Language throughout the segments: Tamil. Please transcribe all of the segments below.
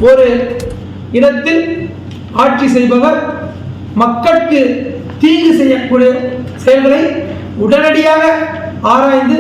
ஒரு இடத்தில் ஆட்சி செய்பவர் மக்களுக்கு தீங்கு செய்யக்கூடிய செயல்களை உடனடியாக ஆராய்ந்து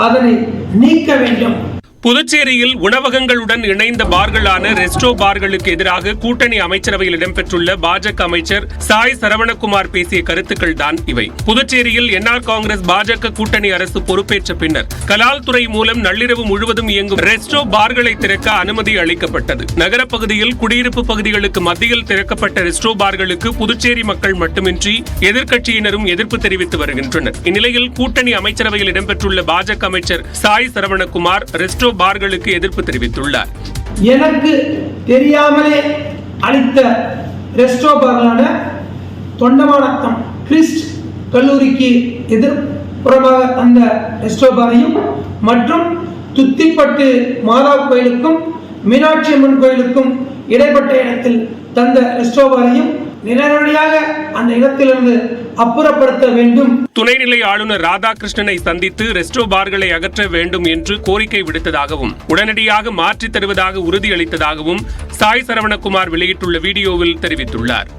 அதனை நீக்க வேண்டும். புதுச்சேரியில் உணவகங்களுடன் இணைந்த பார்களான ரெஸ்டோ பார்களுக்கு எதிராக கூட்டணி அமைச்சரவையில் இடம்பெற்றுள்ள பாஜக அமைச்சர் சாய் சரவணகுமார் பேசிய கருத்துக்கள் தான் இவை. புதுச்சேரியில் என்ஆர் காங்கிரஸ் பாஜக கூட்டணி அரசு பொறுப்பேற்ற பின்னர் கலால் துறை மூலம் நள்ளிரவு முழுவதும் இயங்கும் ரெஸ்டோ பார்களை திறக்க அனுமதி அளிக்கப்பட்டது. நகரப் பகுதியில் குடியிருப்பு பகுதிகளுக்கு மத்தியில் திறக்கப்பட்ட ரெஸ்டோ பார்களுக்கு புதுச்சேரி மக்கள் மட்டுமின்றி எதிர்க்கட்சியினரும் எதிர்ப்பு தெரிவித்து வருகின்றனர். இந்நிலையில் கூட்டணி அமைச்சரவையில் இடம்பெற்றுள்ள பாஜக அமைச்சர் சாய் சரவணகுமார் ரெஸ்டோ பார்களுக்கு எதிர்ப்பு தெரிவித்துள்ளார். எனக்கு தெரியாமலே அளித்த ரெஸ்டோ பார்களான தொண்டமானத்தம் கிறிஸ்ட் கல்லூரிக்கு எதிர்ப்புறமாக அந்த ரெஸ்டோ பாரையும் மற்றும் துத்திப்பட்டு மாதா கோயிலுக்கும் மீனாட்சி அம்மன் கோயிலுக்கும் இடைப்பட்ட இடத்தில் தந்த ரெஸ்டோ பாரையும் நேரடியாக அந்த இடத்திலிருந்து அப்புறப்படுத்த வேண்டும். துணைநிலை ஆளுநர் ராதாகிருஷ்ணனை சந்தித்து ரெஸ்டோ பார்களை அகற்ற வேண்டும் என்று கோரிக்கை விடுத்ததாகவும் உடனடியாக மாற்றித் தருவதாக உறுதியளித்ததாகவும் சாய் சரவணகுமார் வெளியிட்டுள்ள வீடியோவில் தெரிவித்துள்ளார்.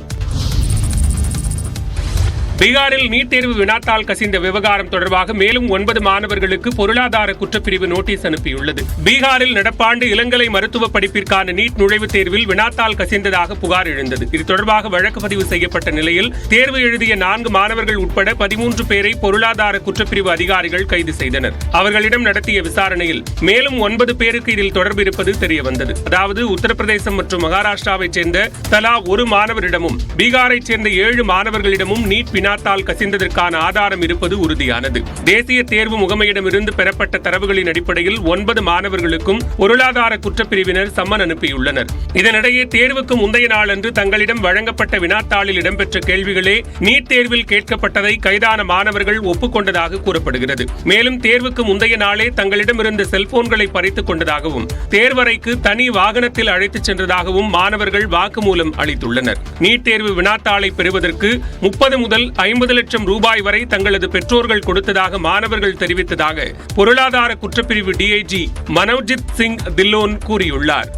பீகாரில் நீட் தேர்வு வினாத்தாள் கசிந்த விவகாரம் தொடர்பாக மேலும் 9 மாணவர்களுக்கு பொருளாதார குற்றப்பிரிவு நோட்டீஸ் அனுப்பியுள்ளது. பீகாரில் நடப்பாண்டு இளங்கலை மருத்துவ படிப்பிற்கான நீட் நுழைவுத் தேர்வில் வினாத்தாள் கசிந்ததாக புகார் எழுந்தது. இது தொடர்பாக வழக்கு பதிவு செய்யப்பட்ட நிலையில் தேர்வு எழுதிய 4 மாணவர்கள் உட்பட 13 பேரை பொருளாதார குற்றப்பிரிவு அதிகாரிகள் கைது செய்தனர். அவர்களிடம் நடத்திய விசாரணையில் மேலும் 9 பேருக்கு இதில் தொடர்பு இருப்பது தெரியவந்தது. அதாவது உத்தரப்பிரதேசம் மற்றும் மகாராஷ்டிராவைச் சேர்ந்த தலா ஒரு மாணவரிடமும் பீகாரைச் சேர்ந்த 7 மாணவர்களிடமும் நீட் வினாத்தாள் கசிந்ததற்கான ஆதாரம் இருப்பது உறுதியானது. தேசிய தேர்வு முகமையிடமிருந்து பெறப்பட்ட தரவுகளின் அடிப்படையில் 9 மாணவர்களுக்கும் பொருளாதார குற்றப்பிரிவினர் சம்மன் அனுப்பியுள்ளனர். இதனிடையே தேர்வுக்கு முந்தைய நாளன்று தங்களிடம் வழங்கப்பட்ட வினாத்தாளில் இடம்பெற்ற கேள்விகளே நீட் தேர்வில் கேட்கப்பட்டதை கைதான மாணவர்கள் ஒப்புக்கொண்டதாக கூறப்படுகிறது. மேலும் தேர்வுக்கு முந்தைய நாளே தங்களிடமிருந்த செல்போன்களை பறித்துக் கொண்டதாகவும் தேர்வறைக்கு தனி வாகனத்தில் அழைத்துச் சென்றதாகவும் மாணவர்கள் வாக்குமூலம் அளித்துள்ளனர். நீட் தேர்வு வினாத்தாளை பெறுவதற்கு 30 முதல் 50 லட்சம் ரூபாய் வரை தங்களது பெற்றோர்கள் கொடுத்ததாக மாணவர்கள் தெரிவித்ததாக பொருளாதார குற்றப்பிரிவு டிஐஜி மனோஜித் சிங் தில்லோன் கூறியுள்ளார்.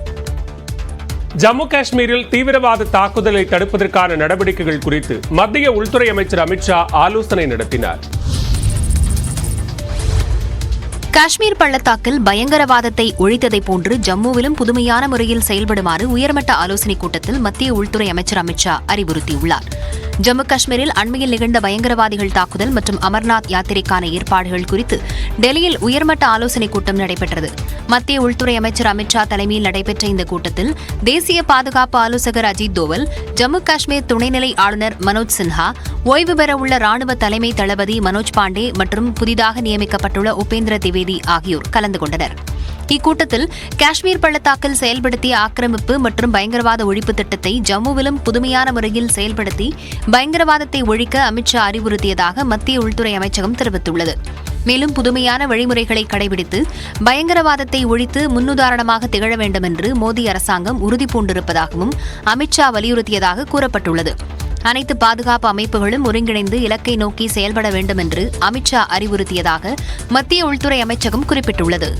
ஜம்மு காஷ்மீரில் தீவிரவாத தாக்குதலை தடுப்பதற்கான நடவடிக்கைகள் குறித்து மத்திய உள்துறை அமைச்சர் அமித்ஷா ஆலோசனை நடத்தினார். காஷ்மீர் பள்ளத்தாக்கில் பயங்கரவாதத்தை ஒழித்ததை போன்று ஜம்முவிலும் புதுமையான முறையில் செயல்படுமாறு உயர்மட்ட ஆலோசனைக் கூட்டத்தில் மத்திய உள்துறை அமைச்சர் அமித்ஷா அறிவுறுத்தியுள்ளார். ஜம்மு காஷ்மீரில் அண்மையில் நிகழ்ந்த பயங்கரவாதிகள் தாக்குதல் மற்றும் அமர்நாத் யாத்திரைக்கான ஏற்பாடுகள் குறித்து டெல்லியில் உயர்மட்ட ஆலோசனைக் கூட்டம் நடைபெற்றது. மத்திய உள்துறை அமைச்சர் அமித்ஷா தலைமையில் நடைபெற்ற இந்த கூட்டத்தில் தேசிய பாதுகாப்பு ஆலோசகர் அஜித் தோவல், ஜம்மு காஷ்மீர் துணைநிலை ஆளுநர் மனோஜ் சின்ஹா, ஓய்வு பெறவுள்ள ராணுவ தலைமை தளபதி மனோஜ் பாண்டே மற்றும் புதிதாக நியமிக்கப்பட்டுள்ள உபேந்திர திவேதி ஆகியோர் கலந்து கொண்டனர். இக்கூட்டத்தில் காஷ்மீர் பள்ளத்தாக்கில் செயல்படுத்திய ஆக்கிரமிப்பு மற்றும் பயங்கரவாத ஒழிப்பு திட்டத்தை ஜம்முவிலும் புதுமையான முறையில் செயல்படுத்தி பயங்கரவாதத்தை ஒழிக்க அமித்ஷா அறிவுறுத்தியதாக மத்திய உள்துறை அமைச்சகம் தெரிவித்துள்ளது. மேலும் புதுமையான வழிமுறைகளை கடைபிடித்து பயங்கரவாதத்தை ஒழித்து முன்னுதாரணமாக திகழ வேண்டும் என்று மோடி அரசாங்கம் உறுதிபூண்டிருப்பதாகவும் அமித்ஷா வலியுறுத்தியதாக கூறப்பட்டுள்ளது. அனைத்து பாதுகாப்பு அமைப்புகளும் ஒருங்கிணைந்து இலக்கை நோக்கி செயல்பட வேண்டும் என்று அமித்ஷா அறிவுறுத்தியதாக மத்திய உள்துறை அமைச்சகம் குறிப்பிட்டுள்ளது.